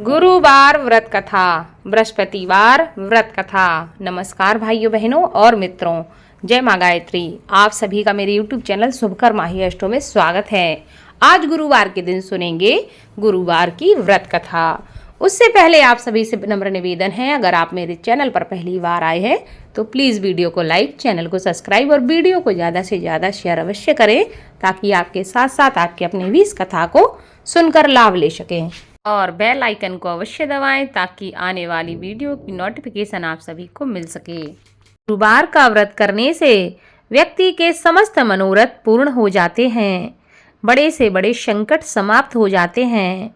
गुरुवार व्रत कथा, बृहस्पतिवार व्रत कथा। नमस्कार भाइयों बहनों और मित्रों, जय माँ गायत्री। आप सभी का मेरे YouTube चैनल शुभकर माही अष्टों में स्वागत है। आज गुरुवार के दिन सुनेंगे गुरुवार की व्रत कथा। उससे पहले आप सभी से नम्र निवेदन है, अगर आप मेरे चैनल पर पहली बार आए हैं तो प्लीज़ वीडियो को लाइक, चैनल को सब्सक्राइब और वीडियो को ज़्यादा से ज़्यादा शेयर अवश्य करें, ताकि आपके साथ साथ आपके अपने भी इस कथा को सुनकर लाभ ले सकें। और बेल आइकन को अवश्य दबाएं, ताकि आने वाली वीडियो की नोटिफिकेशन आप सभी को मिल सके। गुरुवार का व्रत करने से व्यक्ति के समस्त मनोरथ पूर्ण हो जाते हैं, बड़े से बड़े संकट समाप्त हो जाते हैं।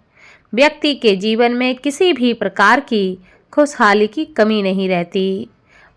व्यक्ति के जीवन में किसी भी प्रकार की खुशहाली की कमी नहीं रहती।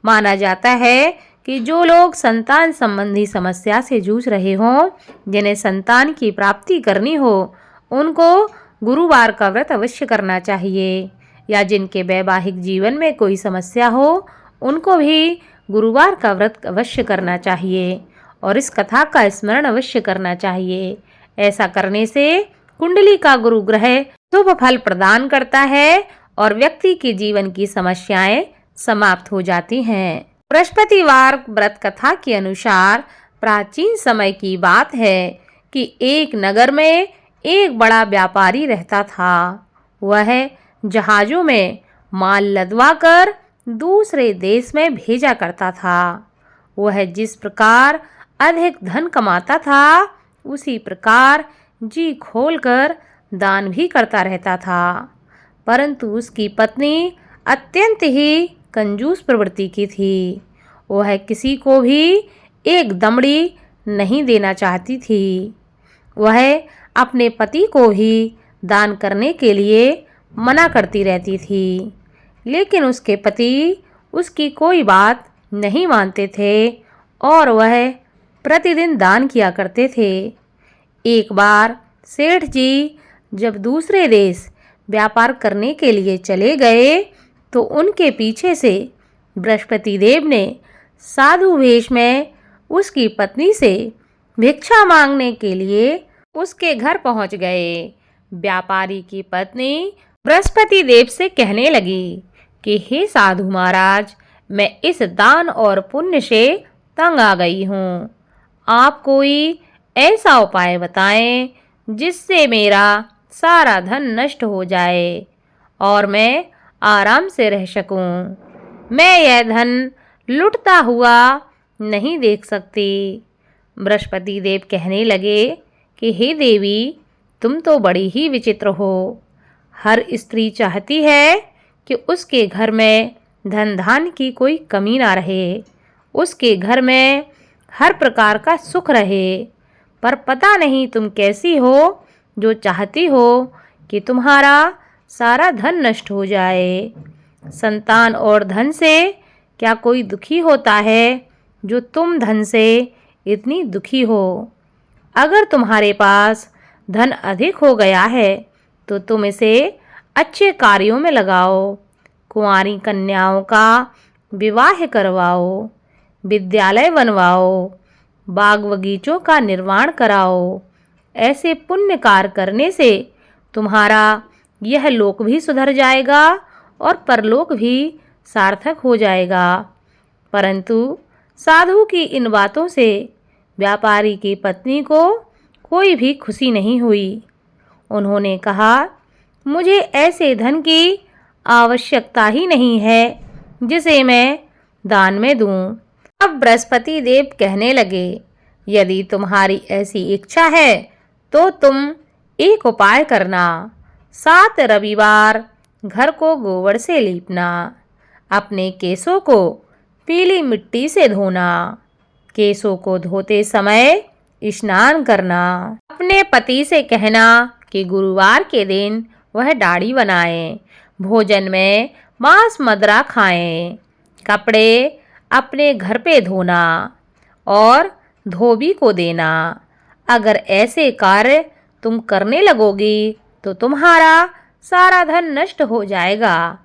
माना जाता है कि जो लोग संतान संबंधी समस्या से जूझ रहे हों, जिन्हें संतान की प्राप्ति करनी हो, उनको गुरुवार का व्रत अवश्य करना चाहिए। या जिनके वैवाहिक जीवन में कोई समस्या हो, उनको भी गुरुवार का व्रत अवश्य करना चाहिए और इस कथा का स्मरण अवश्य करना चाहिए। ऐसा करने से कुंडली का गुरु ग्रह शुभ फल प्रदान करता है और व्यक्ति के जीवन की समस्याएं समाप्त हो जाती हैं। बृहस्पतिवार व्रत कथा के अनुसार प्राचीन समय की बात है कि एक नगर में एक बड़ा व्यापारी रहता था। वह जहाजों में माल लदवा कर दूसरे देश में भेजा करता था। वह जिस प्रकार अधिक धन कमाता था, उसी प्रकार जी खोलकर दान भी करता रहता था। परंतु उसकी पत्नी अत्यंत ही कंजूस प्रवृत्ति की थी। वह किसी को भी एक दमड़ी नहीं देना चाहती थी। वह अपने पति को ही दान करने के लिए मना करती रहती थी, लेकिन उसके पति उसकी कोई बात नहीं मानते थे और वह प्रतिदिन दान किया करते थे। एक बार सेठ जी जब दूसरे देश व्यापार करने के लिए चले गए, तो उनके पीछे से बृहस्पति देव ने साधु वेश में उसकी पत्नी से भिक्षा मांगने के लिए उसके घर पहुंच गए। व्यापारी की पत्नी बृहस्पति देव से कहने लगी कि हे साधु महाराज, मैं इस दान और पुण्य से तंग आ गई हूँ। आप कोई ऐसा उपाय बताएं जिससे मेरा सारा धन नष्ट हो जाए और मैं आराम से रह सकूं। मैं यह धन लुटता हुआ नहीं देख सकती। बृहस्पति देव कहने लगे कि हे देवी, तुम तो बड़ी ही विचित्र हो। हर स्त्री चाहती है कि उसके घर में धन धान्य की कोई कमी ना रहे, उसके घर में हर प्रकार का सुख रहे। पर पता नहीं तुम कैसी हो, जो चाहती हो कि तुम्हारा सारा धन नष्ट हो जाए। संतान और धन से क्या कोई दुखी होता है, जो तुम धन से इतनी दुखी हो? अगर तुम्हारे पास धन अधिक हो गया है तो तुम इसे अच्छे कार्यों में लगाओ। कुंवारी कन्याओं का विवाह करवाओ, विद्यालय बनवाओ, बाग बगीचों का निर्माण कराओ। ऐसे पुण्य कार्य करने से तुम्हारा यह लोक भी सुधर जाएगा और परलोक भी सार्थक हो जाएगा। परंतु साधु की इन बातों से व्यापारी की पत्नी को कोई भी खुशी नहीं हुई। उन्होंने कहा, मुझे ऐसे धन की आवश्यकता ही नहीं है जिसे मैं दान में दूं। अब बृहस्पति देव कहने लगे, यदि तुम्हारी ऐसी इच्छा है तो तुम एक उपाय करना। 7 रविवार घर को गोबर से लीपना, अपने केसों को पीली मिट्टी से धोना, केसों को धोते समय स्नान करना। अपने पति से कहना कि गुरुवार के दिन वह दाढ़ी बनाएं, भोजन में मांस मदिरा खाएं, कपड़े अपने घर पे धोना और धोबी को देना। अगर ऐसे कार्य तुम करने लगोगी तो तुम्हारा सारा धन नष्ट हो जाएगा।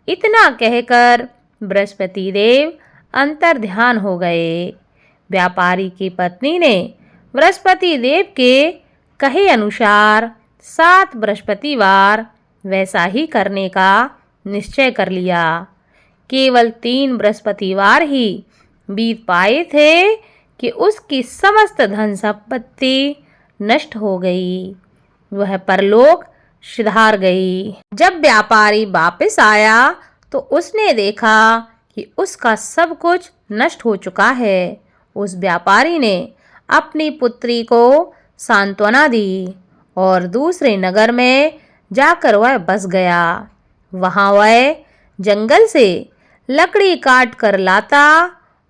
इतना कहकर बृहस्पति देव अंतर्ध्यान हो गए। व्यापारी की पत्नी ने बृहस्पति देव के कहे अनुसार 7 बृहस्पतिवार वैसा ही करने का निश्चय कर लिया। केवल 3 बृहस्पतिवार ही बीत पाए थे कि उसकी समस्त धन संपत्ति नष्ट हो गई। वह परलोक सिधार गई। जब व्यापारी वापस आया तो उसने देखा कि उसका सब कुछ नष्ट हो चुका है। उस व्यापारी ने अपनी पुत्री को सांत्वना दी और दूसरे नगर में जाकर वह बस गया। वहां वह जंगल से लकड़ी काट कर लाता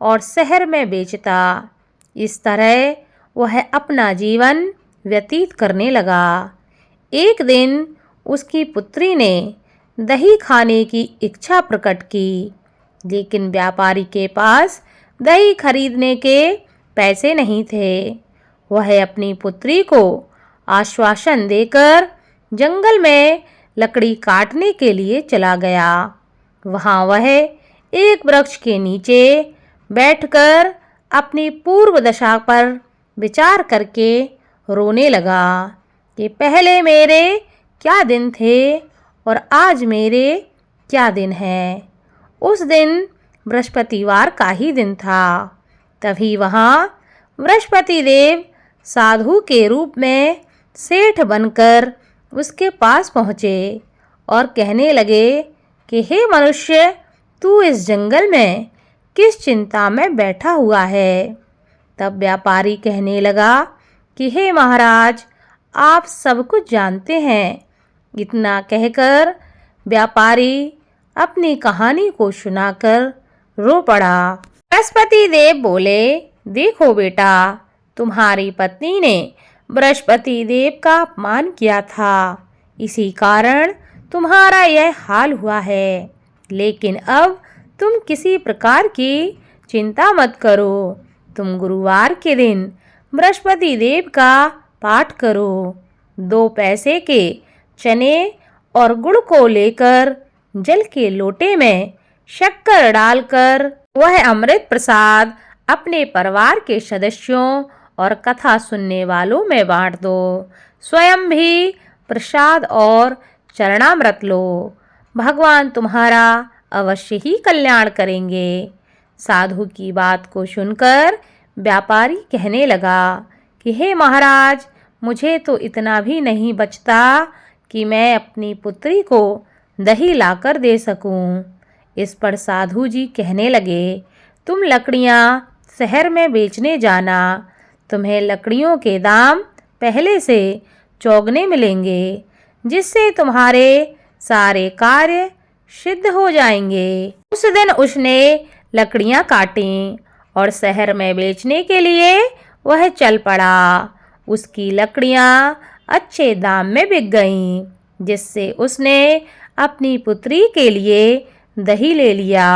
और शहर में बेचता। इस तरह वह अपना जीवन व्यतीत करने लगा। एक दिन उसकी पुत्री ने दही खाने की इच्छा प्रकट की, लेकिन व्यापारी के पास दही खरीदने के पैसे नहीं थे। वह अपनी पुत्री को आश्वासन देकर जंगल में लकड़ी काटने के लिए चला गया। वहां वह एक वृक्ष के नीचे बैठकर अपनी पूर्व दशा पर विचार करके रोने लगा कि पहले मेरे क्या दिन थे और आज मेरे क्या दिन हैं। उस दिन बृहस्पतिवार का ही दिन था। तभी वहाँ बृहस्पति देव साधु के रूप में सेठ बनकर उसके पास पहुँचे और कहने लगे कि हे मनुष्य, तू इस जंगल में किस चिंता में बैठा हुआ है। तब व्यापारी कहने लगा कि हे महाराज, आप सब कुछ जानते हैं। इतना कहकर व्यापारी अपनी कहानी को सुनाकर रो पड़ा। बृहस्पति देव बोले, देखो बेटा, तुम्हारी पत्नी ने बृहस्पति देव का अपमान किया था, इसी कारण तुम्हारा यह हाल हुआ है। लेकिन अब तुम किसी प्रकार की चिंता मत करो। तुम गुरुवार के दिन बृहस्पति देव का पाठ करो। 2 पैसे के चने और गुड़ को लेकर जल के लोटे में शक्कर डालकर वह अमृत प्रसाद अपने परिवार के सदस्यों और कथा सुनने वालों में बांट दो। स्वयं भी प्रसाद और चरणामृत लो। भगवान तुम्हारा अवश्य ही कल्याण करेंगे। साधु की बात को सुनकर व्यापारी कहने लगा कि हे महाराज, मुझे तो इतना भी नहीं बचता कि मैं अपनी पुत्री को दही लाकर दे सकूं। इस पर साधु जी कहने लगे, तुम लकड़ियां शहर में बेचने जाना। तुम्हें लकड़ियों के दाम पहले से चौगने मिलेंगे, जिससे तुम्हारे सारे कार्य सिद्ध हो जाएंगे। उस दिन उसने लकड़ियां काटीं और शहर में बेचने के लिए वह चल पड़ा। उसकी लकड़ियां अच्छे दाम में बिक गईं, जिससे उसने अपनी पुत्री के लिए दही ले लिया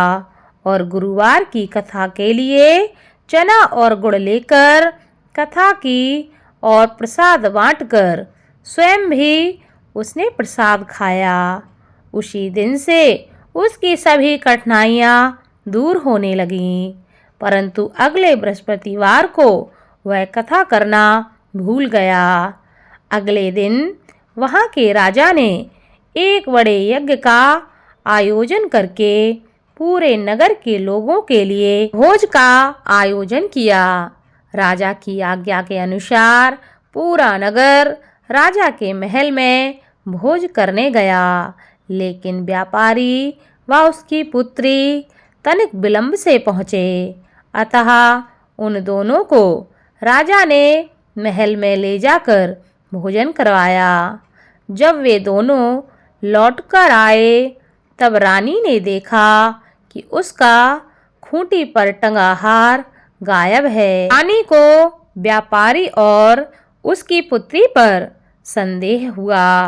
और गुरुवार की कथा के लिए चना और गुड़ लेकर कथा की और प्रसाद बांटकर स्वयं भी उसने प्रसाद खाया। उसी दिन से उसकी सभी कठिनाइयाँ दूर होने लगीं, परंतु अगले बृहस्पतिवार को वह कथा करना भूल गया। अगले दिन वहाँ के राजा ने एक बड़े यज्ञ का आयोजन करके पूरे नगर के लोगों के लिए भोज का आयोजन किया। राजा की आज्ञा के अनुसार पूरा नगर राजा के महल में भोज करने गया, लेकिन व्यापारी व उसकी पुत्री तनिक विलंब से पहुँचे। अतः उन दोनों को राजा ने महल में ले जाकर भोजन करवाया। जब वे दोनों लौटकर आए तब रानी ने देखा कि उसका खूंटी पर टंगा हार गायब है। रानी को व्यापारी और उसकी पुत्री पर संदेह हुआ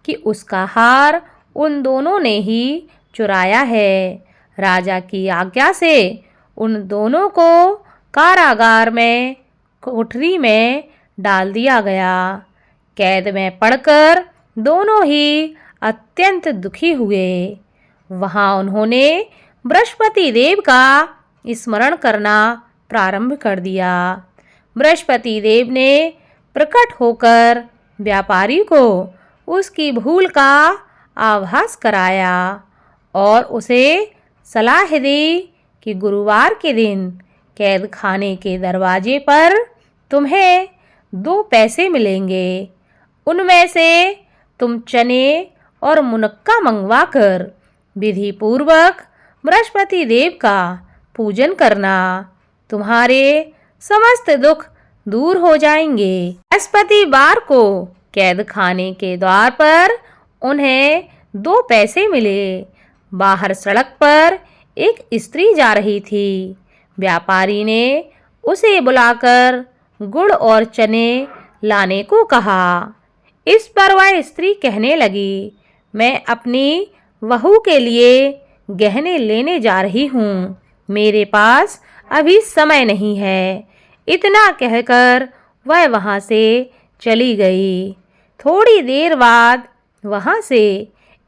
कि उसका हार उन दोनों ने ही चुराया है। राजा की आज्ञा से उन दोनों को कारागार में कोठरी में डाल दिया गया। कैद में पड़कर दोनों ही अत्यंत दुखी हुए। वहां उन्होंने बृहस्पति देव का स्मरण करना प्रारंभ कर दिया। बृहस्पति देव ने प्रकट होकर व्यापारी को उसकी भूल का आभास कराया और उसे सलाह दी कि गुरुवार के दिन कैद खाने के दरवाजे पर तुम्हें 2 पैसे मिलेंगे। उनमें से तुम चने और मुनक्का मंगवाकर विधि पूर्वक बृहस्पति देव का पूजन करना। तुम्हारे समस्त दुख दूर हो जाएंगे। बृहस्पतिवार को कैद खाने के द्वार पर उन्हें 2 पैसे मिले। बाहर सड़क पर एक स्त्री जा रही थी। व्यापारी ने उसे बुलाकर गुड़ और चने लाने को कहा। इस पर वह स्त्री कहने लगी, मैं अपनी बहू के लिए गहने लेने जा रही हूँ, मेरे पास अभी समय नहीं है। इतना कहकर वह वहाँ से चली गई। थोड़ी देर बाद वहाँ से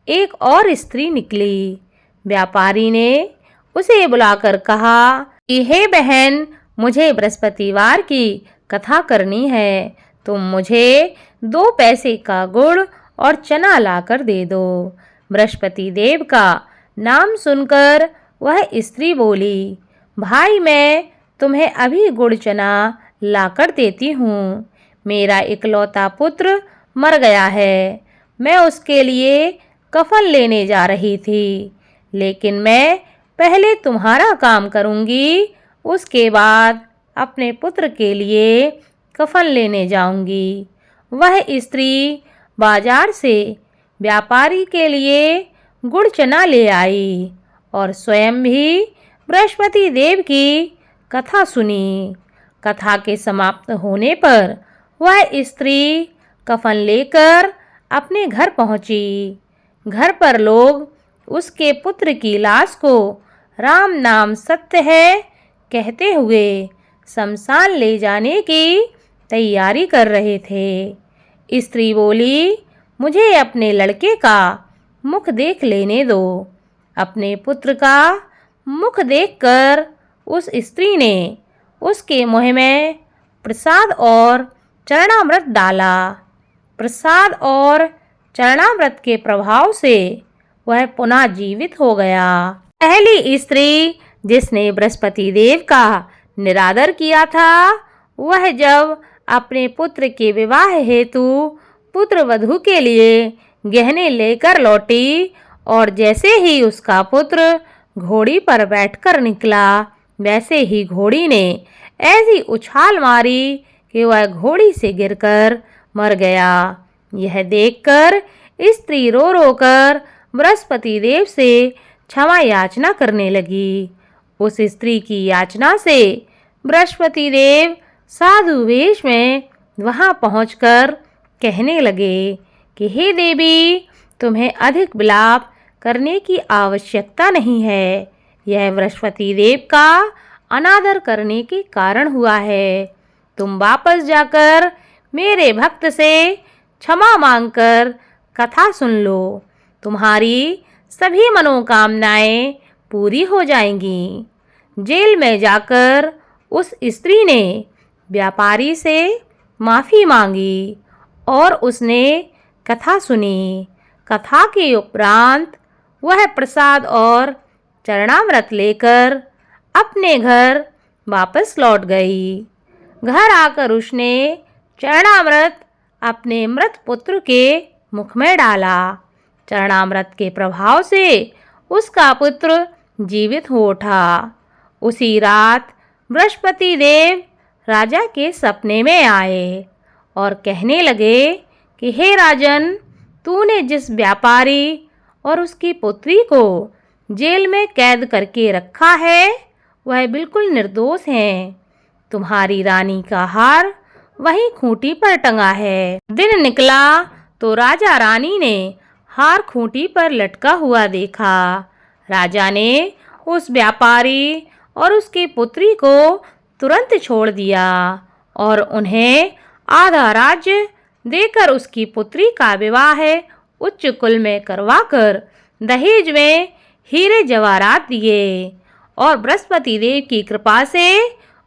एक और स्त्री निकली। व्यापारी ने उसे बुलाकर कहा कि हे बहन, मुझे बृहस्पतिवार की कथा करनी है, तुम मुझे 2 पैसे का गुड़ और चना लाकर दे दो। बृहस्पति देव का नाम सुनकर वह स्त्री बोली, भाई मैं तुम्हें अभी गुड़ चना लाकर देती हूँ। मेरा इकलौता पुत्र मर गया है, मैं उसके लिए कफन लेने जा रही थी, लेकिन मैं पहले तुम्हारा काम करूँगी, उसके बाद अपने पुत्र के लिए कफन लेने जाऊँगी। वह स्त्री बाजार से व्यापारी के लिए गुड़ चना ले आई और स्वयं भी बृहस्पति देव की कथा सुनी। कथा के समाप्त होने पर वह स्त्री कफन लेकर अपने घर पहुंची। घर पर लोग उसके पुत्र की लाश को राम नाम सत्य है कहते हुए शमशान ले जाने की तैयारी कर रहे थे। स्त्री बोली, मुझे अपने लड़के का मुख देख लेने दो। अपने पुत्र का मुख देखकर उस स्त्री ने उसके मुँह में प्रसाद और चरणामृत डाला। प्रसाद और चरणामृत के प्रभाव से वह पुनः जीवित हो गया। पहली स्त्री जिसने बृहस्पति देव का निरादर किया था, वह जब अपने पुत्र के विवाह हेतु पुत्र वधू के लिए गहने लेकर लौटी और जैसे ही उसका पुत्र घोड़ी पर बैठकर निकला, वैसे ही घोड़ी ने ऐसी उछाल मारी कि वह घोड़ी से गिरकर मर गया। यह देखकर स्त्री रो रो कर बृहस्पति देव से क्षमा याचना करने लगी। उस स्त्री की याचना से बृहस्पति देव साधु वेश में वहां पहुंचकर कहने लगे कि हे देवी, तुम्हें अधिक विलाप करने की आवश्यकता नहीं है। यह बृहस्पति देव का अनादर करने के कारण हुआ है। तुम वापस जाकर मेरे भक्त से क्षमा मांगकर कथा सुन लो। तुम्हारी सभी मनोकामनाएं पूरी हो जाएंगी। जेल में जाकर उस स्त्री ने व्यापारी से माफ़ी मांगी और उसने कथा सुनी। कथा के उपरांत वह प्रसाद और चरणामृत लेकर अपने घर वापस लौट गई। घर आकर उसने चरणामृत अपने मृत पुत्र के मुख में डाला। चरणामृत के प्रभाव से उसका पुत्र जीवित हो उठा। उसी रात बृहस्पति देव राजा के सपने में आए और कहने लगे कि हे राजन, तूने जिस व्यापारी और उसकी पुत्री को जेल में कैद करके रखा है, वह बिल्कुल निर्दोष हैं। तुम्हारी रानी का हार वहीं खूंटी पर टंगा है। दिन निकला तो राजा रानी ने हार खूंटी पर लटका हुआ देखा। राजा ने उस व्यापारी और उसकी पुत्री को तुरंत छोड़ दिया और उन्हें आधा राज्य देकर उसकी पुत्री का विवाह उच्च कुल में करवाकर दहेज में हीरे जवाहरात दिए और बृहस्पति देव की कृपा से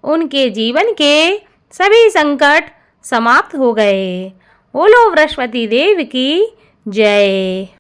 उनके जीवन के सभी संकट समाप्त हो गए। बोलो बृहस्पति देव की जय।